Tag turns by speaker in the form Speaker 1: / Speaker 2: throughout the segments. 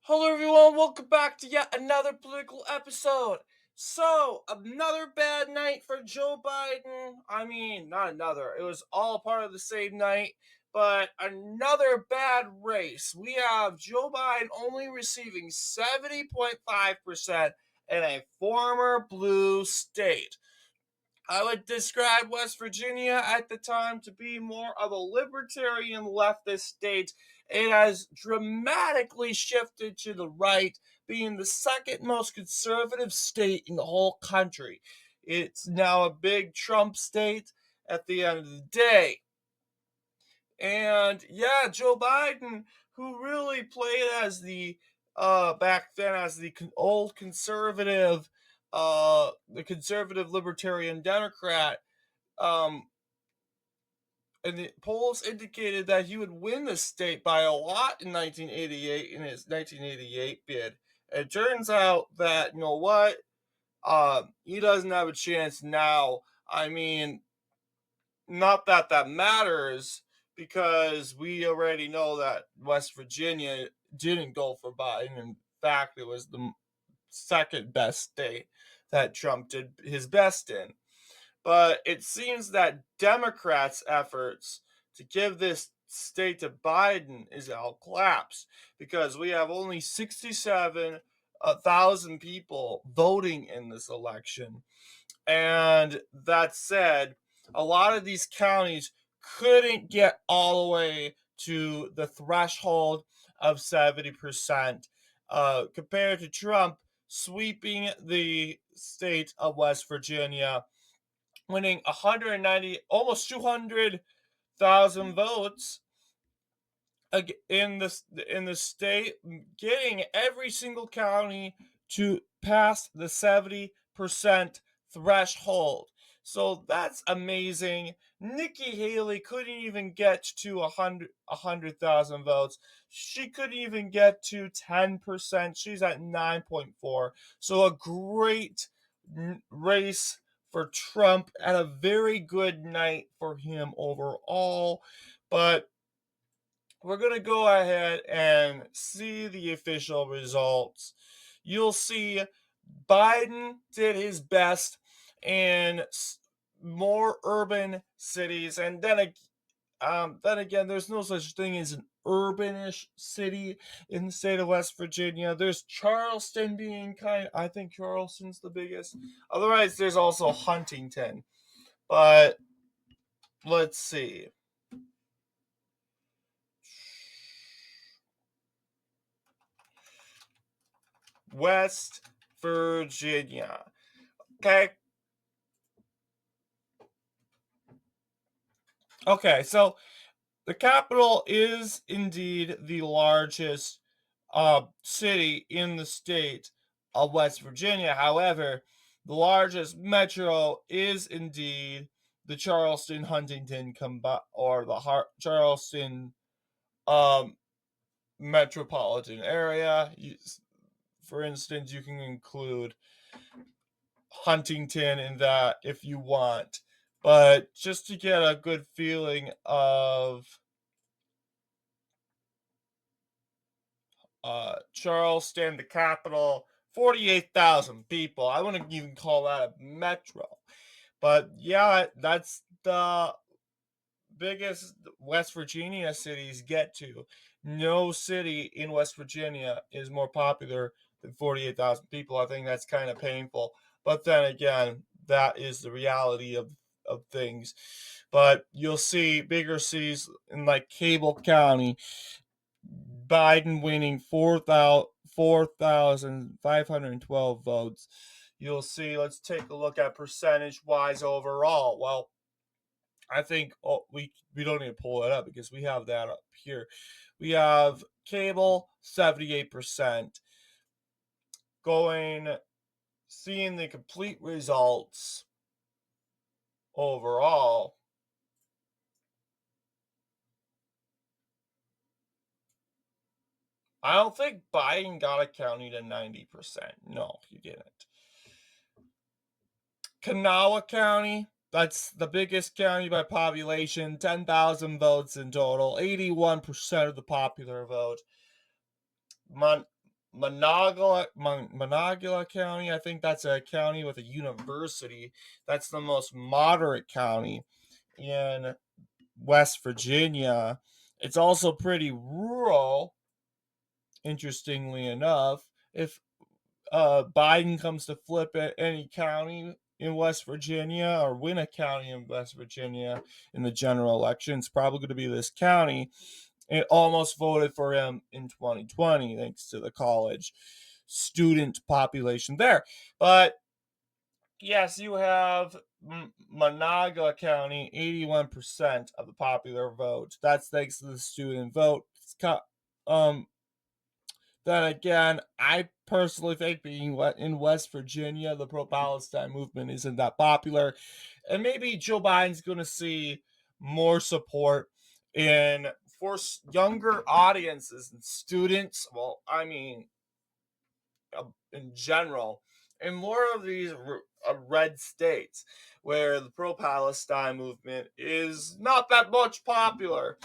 Speaker 1: Hello, everyone. Welcome back to yet another political episode. So, another bad night for Joe Biden. I mean, not another. It was all part of the same night, but another bad race. We have Joe Biden only receiving 70.5% in a former blue state. I would describe West Virginia at the time to be more of a libertarian leftist state. It has dramatically shifted to the right, being the second most conservative state in the whole country. It's now a big Trump state at the end of the day. And yeah, Joe Biden, who really played as the back then as the old conservative the conservative libertarian Democrat, um, and the polls indicated that he would win the state by a lot in 1988 in his 1988 bid. It turns out that you know what, he doesn't have a chance now. I mean, not that that matters because we already know that West Virginia didn't go for Biden. In fact, it was the second best state that Trump did his best in. But it seems that Democrats' efforts to give this state to Biden is all collapse because we have only 67,000 people voting in this election. And that said, a lot of these counties couldn't get all the way to the threshold of 70%, compared to Trump sweeping the state of West Virginia, winning 190, almost 200,000 votes in the state, getting every single county to pass the 70% threshold. So that's amazing. Nikki Haley couldn't even get to 100,000 votes. She couldn't even get to 10%. She's at 9.4. So a great race for Trump and a very good night for him overall. But we're going to go ahead and see the official results. You'll see Biden did his best in more urban cities, and then again, there's no such thing as an urbanish city in the state of West Virginia. There's Charleston being I think Charleston's the biggest. Otherwise, there's also Huntington. But let's see. West Virginia. Okay. Okay, so the capital is indeed the largest city in the state of West Virginia. However, the largest metro is indeed the Charleston Huntington or the Charleston um, metropolitan area. For instance, you can include Huntington in that if you want, but just to get a good feeling of Charleston, the capital, 48,000 people. I wouldn't even call that a metro. But yeah, that's the biggest West Virginia cities get to. No city in West Virginia is more popular than 48,000 people. I think that's kind of painful. But then again, that is the reality of things. But you'll see bigger cities in like Cable County, Biden winning 4,512 votes. You'll see, let's take a look at percentage wise overall. Well, I think we don't need to pull it up because we have that up here. We have cable 78%. Going seeing the complete results overall. I don't think Biden got a county to 90%. No, he didn't. Kanawha County, that's the biggest county by population, 10,000 votes in total, 81% of the popular vote. Monongahela County. I think that's a county with a university. That's the most moderate county in West Virginia. It's also pretty rural, interestingly enough. If Biden comes to flip any county in West Virginia or win a county in West Virginia in the general election, it's probably going to be this county. It almost voted for him in 2020 thanks to the college student population there. But yes, you have Monongahela County, 81% of the popular vote. That's thanks to the student vote. Um, then again, I personally think being in West Virginia, the pro Palestine movement isn't that popular. And maybe Joe Biden's going to see more support in for younger audiences and students. Well, I mean, in general, in more of these red states where the pro Palestine movement is not that much popular.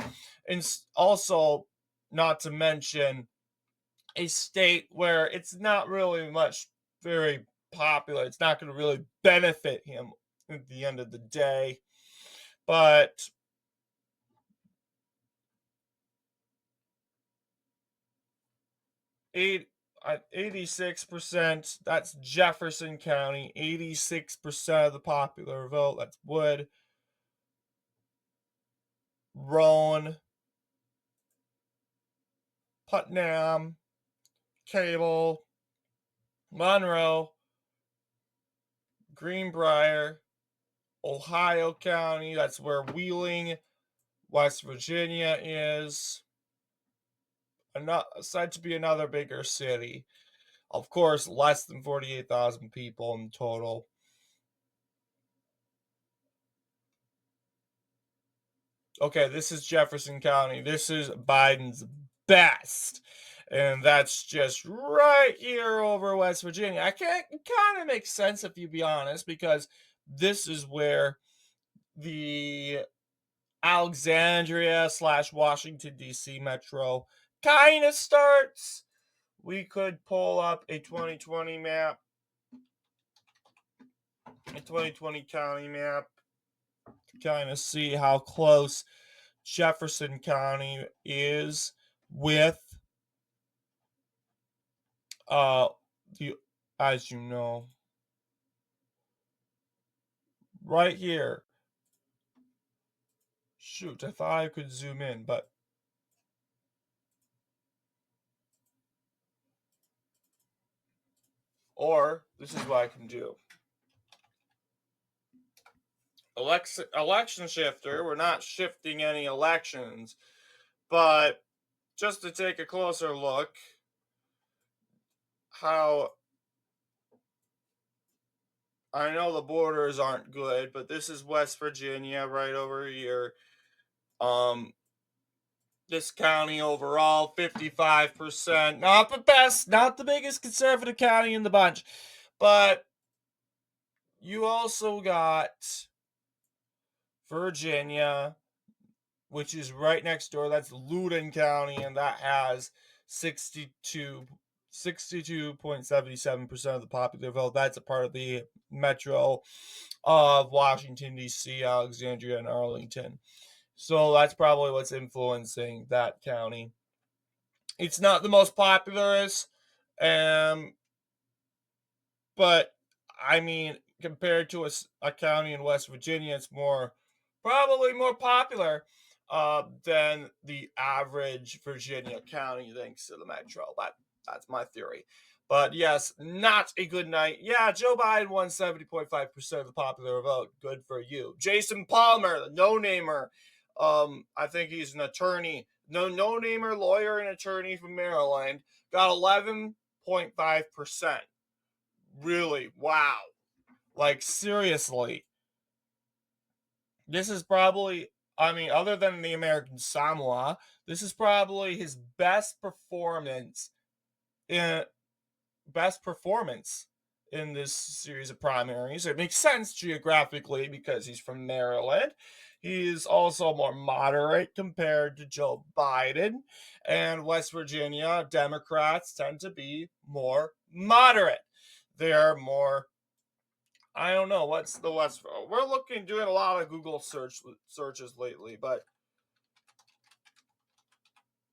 Speaker 1: And also, not to mention, a state where it's not really much very popular. It's not going to really benefit him at the end of the day. But 86%, that's Jefferson County, 86% of the popular vote. That's Wood, Rowan, Putnam, Cable, Monroe, Greenbrier, Ohio County. That's where Wheeling, West Virginia is. Said to be another bigger city. Of course, less than 48,000 people in total. Okay, this is Jefferson County. This is Biden's best. And that's just right here over West Virginia. I can't It kind of makes sense if you be honest, because this is where the Alexandria slash Washington DC metro kind of starts. We could pull up a 2020 map, a 2020 county map, to kind of see how close Jefferson County is with uh the as you know, right here. Shoot, I thought I could zoom in, but or this is what I can do. Election shifter, we're not shifting any elections, but just to take a closer look how I know the borders aren't good, but this is West Virginia right over here. Um, this county overall, 55%. Not the best, not the biggest conservative county in the bunch. But you also got Virginia, which is right next door. That's Loudoun County, and that has 62.77% of the popular vote. That's a part of the metro of Washington, D.C., Alexandria, and Arlington. So that's probably what's influencing that county. It's not the most populous, um, but I mean, compared to a county in West Virginia, it's probably more popular than the average Virginia county, thanks to the metro. But that's my theory. But yes, not a good night. Yeah, Joe Biden won 70.5% of the popular vote. Good for you. Jason Palmer, the no-namer. I think he's an attorney. No-namer lawyer and attorney from Maryland. Got 11.5%. Really? Wow. Like, seriously. This is probably, I mean, other than the American Samoa, this is probably his in best performance in this series of primaries. It makes sense geographically because he's from Maryland. He's also more moderate compared to Joe Biden. And West Virginia Democrats tend to be more moderate. They're more, I don't know, what's the West? We're doing a lot of Google searches lately, but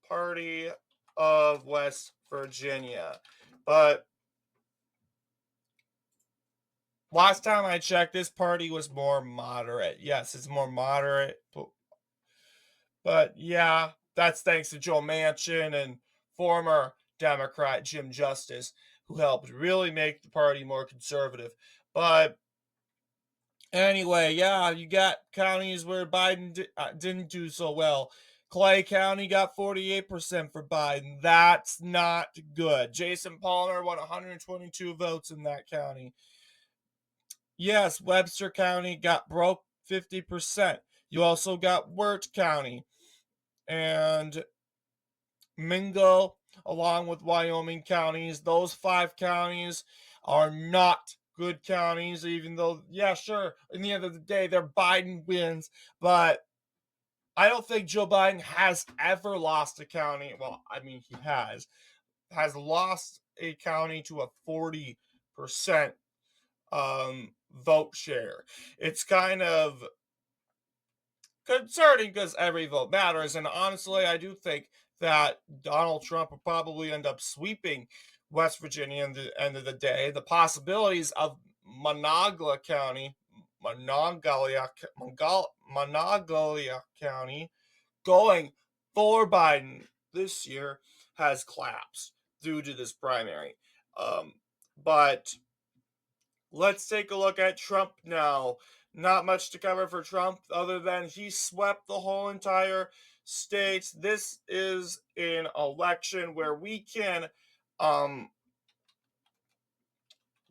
Speaker 1: Party of West Virginia. But last time I checked, this party was more moderate. Yes, it's more moderate, but yeah, that's thanks to Joe Manchin and former Democrat Jim Justice, who helped really make the party more conservative. But anyway, yeah, you got counties where Biden didn't do so well. Clay County got 48% for Biden. That's not good. Jason Palmer won 122 votes in that county. Yes, Webster County broke 50%. You also got Wirt County and Mingo, along with Wyoming counties. Those five counties are not good counties, even though, yeah, sure, in the end of the day, they're Biden wins. But I don't think Joe Biden has ever lost a county. Well, I mean, he has lost a county to a 40% vote share. It's kind of concerning because every vote matters. And honestly, I do think that Donald Trump will probably end up sweeping West Virginia in the end of the day. The possibilities of Monongalia, Monongalia County going for Biden this year has collapsed due to this primary. But let's take a look at Trump now. Not much to cover for Trump other than he swept the whole entire state. This is an election um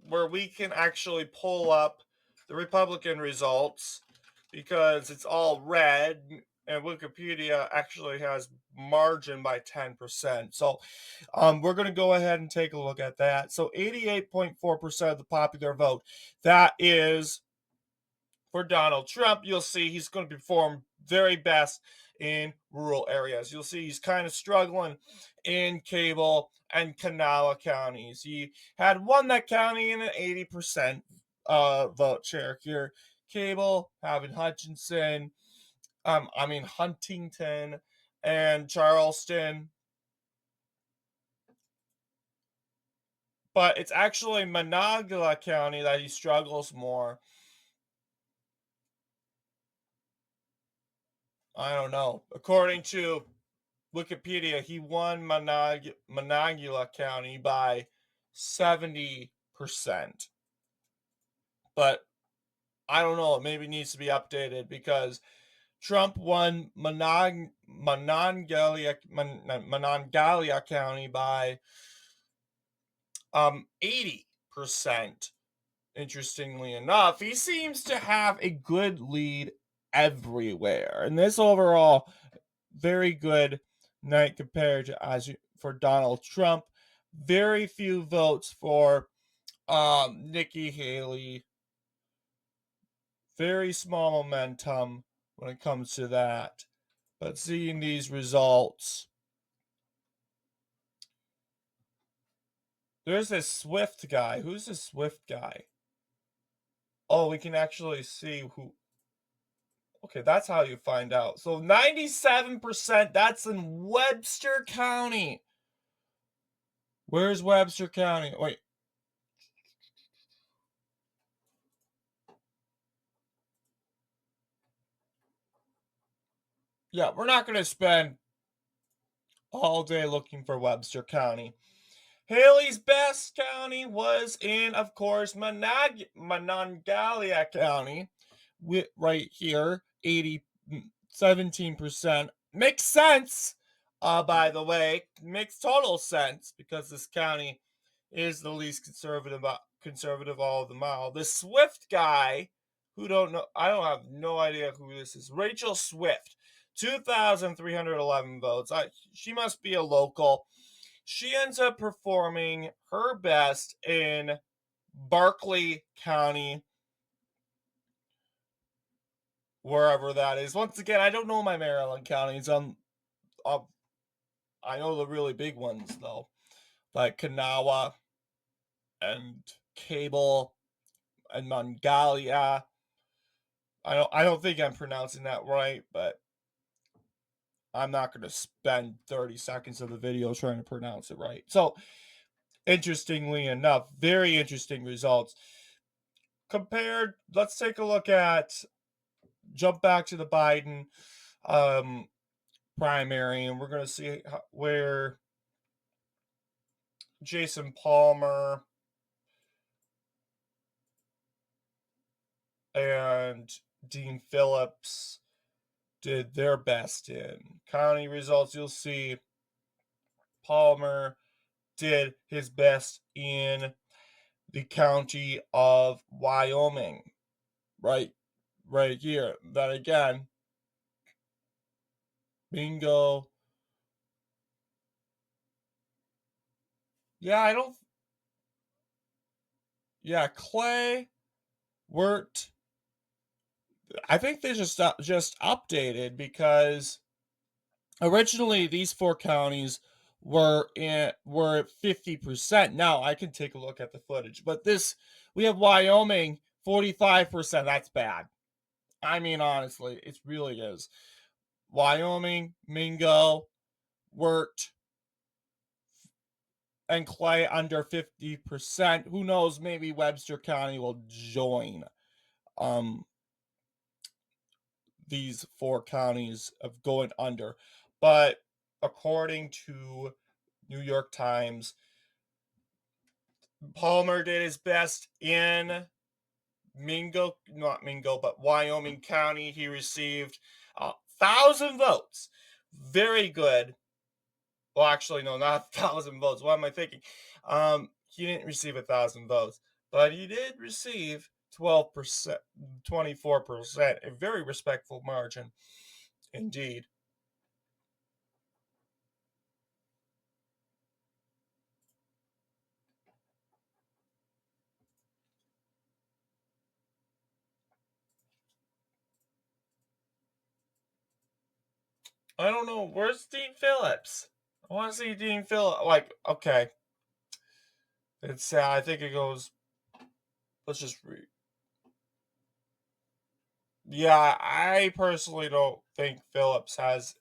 Speaker 1: where we can actually pull up the Republican results because it's all red and Wikipedia actually has margin by 10%. So we're going to go ahead and take a look at that. So 88.4% of the popular vote, that is for Donald Trump. You'll see he's going to perform very best in rural areas. You'll see he's kind of struggling in Cable and Kanawha counties. He had won that county in an 80% vote share here. Cable, having Hutchinson, Huntington and Charleston. But it's actually Monongahela County that he struggles more. I don't know. According to Wikipedia, he won Monongahela County by 70%. But I don't know. It maybe needs to be updated because Trump won Monongalia County by 80%. Interestingly enough, he seems to have a good lead everywhere. And this overall, very good night compared to for Donald Trump. Very few votes for Nikki Haley. Very small momentum when it comes to that. But seeing these results, there's this Swift guy. Who's this Swift guy? Oh, we can actually see who. Okay, that's how you find out. So 97%, that's in Webster County. Where's Webster County? Wait. Yeah, we're not going to spend all day looking for Webster County. Haley's best county was in, of course, Monongalia County, right here, 17%. Makes sense, by the way. Makes total sense because this county is the least conservative all of them all. The Swift guy, who don't know, I don't have no idea who this is. Rachel Swift, 2,311 votes. She must be a local. She ends up performing her best in Barkley County. wherever that is. Once again, I don't know my Maryland counties. Um, I know the really big ones though, like Kanawha and Cable and Mongalia. I don't think I'm pronouncing that right, but I'm not going to spend 30 seconds of the video trying to pronounce it right. So, interestingly enough, very interesting results. Let's take a look at, jump back to the Biden um, primary, and we're going to see where Jason Palmer and Dean Phillips did their best in. County results, you'll see Palmer did his best in the county of Wyoming, right here. Then again, bingo. Yeah, I don't. Yeah, Clay, Wirt. I think they just updated because originally these four counties were at 50%. Now I can take a look at the footage, but this we have Wyoming 45%. That's bad. I mean, honestly, it really is. Wyoming, Mingo, Wirt, and Clay under 50%. Who knows? Maybe Webster County will join um these four counties of going under. But according to New York Times, Palmer did his best in not Mingo, but Wyoming County. He received 1,000 votes. Very good. Well, actually, no, not 1,000 votes. What am I thinking? He didn't receive 1,000 votes, but he did receive 12%, 24%, a very respectful margin indeed. I don't know. Where's Dean Phillips? I want to see Dean Phillips. Like, okay. It's, I think it goes, let's just read. Yeah, I personally don't think Phillips has.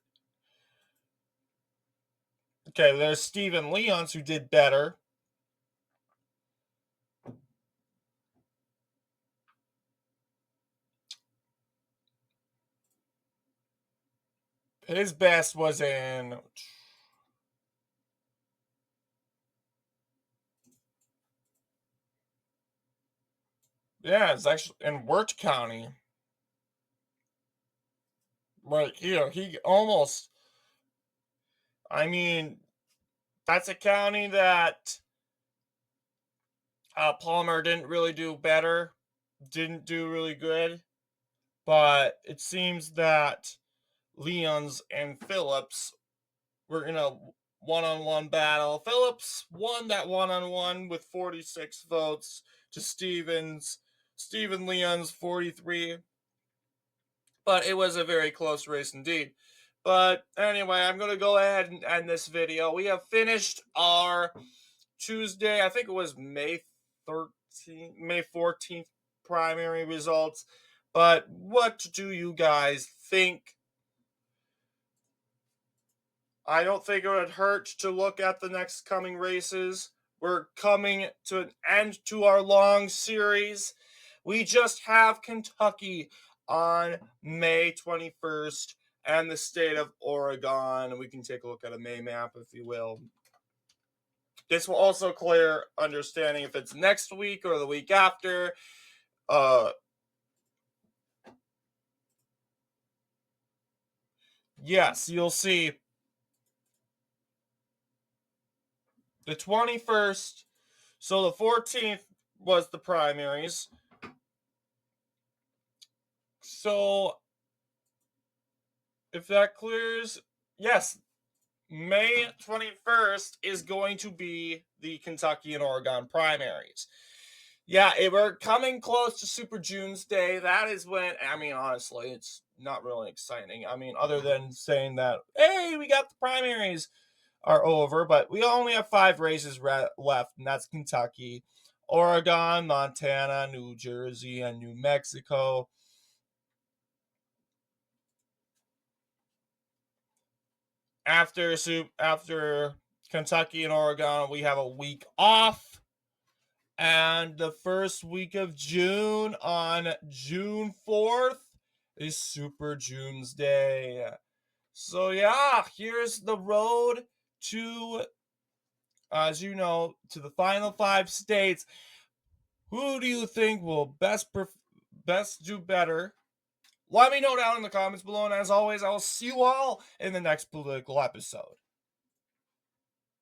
Speaker 1: Okay, there's Stephen Leons who did better. His best was in. Yeah, it's actually in Wirt County. Right here. He almost. I mean, that's a county that Palmer didn't really do better, didn't do really good, but it seems that Leons and Phillips were in a one-on-one battle. Phillips won that one-on-one with 46 votes to Stephen Leon's 43, but it was a very close race indeed. But anyway, I'm going to go ahead and end this video. We have finished our Tuesday, I think it was May 14th primary results. But what do you guys think? I don't think it would hurt to look at the next coming races. We're coming to an end to our long series. We just have Kentucky on May 21st and the state of Oregon. We can take a look at a May map, if you will. This will also clear understanding if it's next week or the week after. Yes, you'll see the 21st. So the 14th was the primaries. So if that clears, yes, May 21st is going to be the Kentucky and Oregon primaries. Yeah, we're coming close to Super June's Day. That is when, I mean, honestly, it's not really exciting. I mean, other than saying that, hey, we got the primaries are over, but we only have five races left, and that's Kentucky, Oregon, Montana, New Jersey, and New Mexico. After Kentucky and Oregon, we have a week off. And the first week of June, on June 4th, is Super June's Day. So, yeah, here's the road to, as you know, to the final five states. Who do you think will best do better? Let me know down in the comments below. And as always, I will see you all in the next political episode.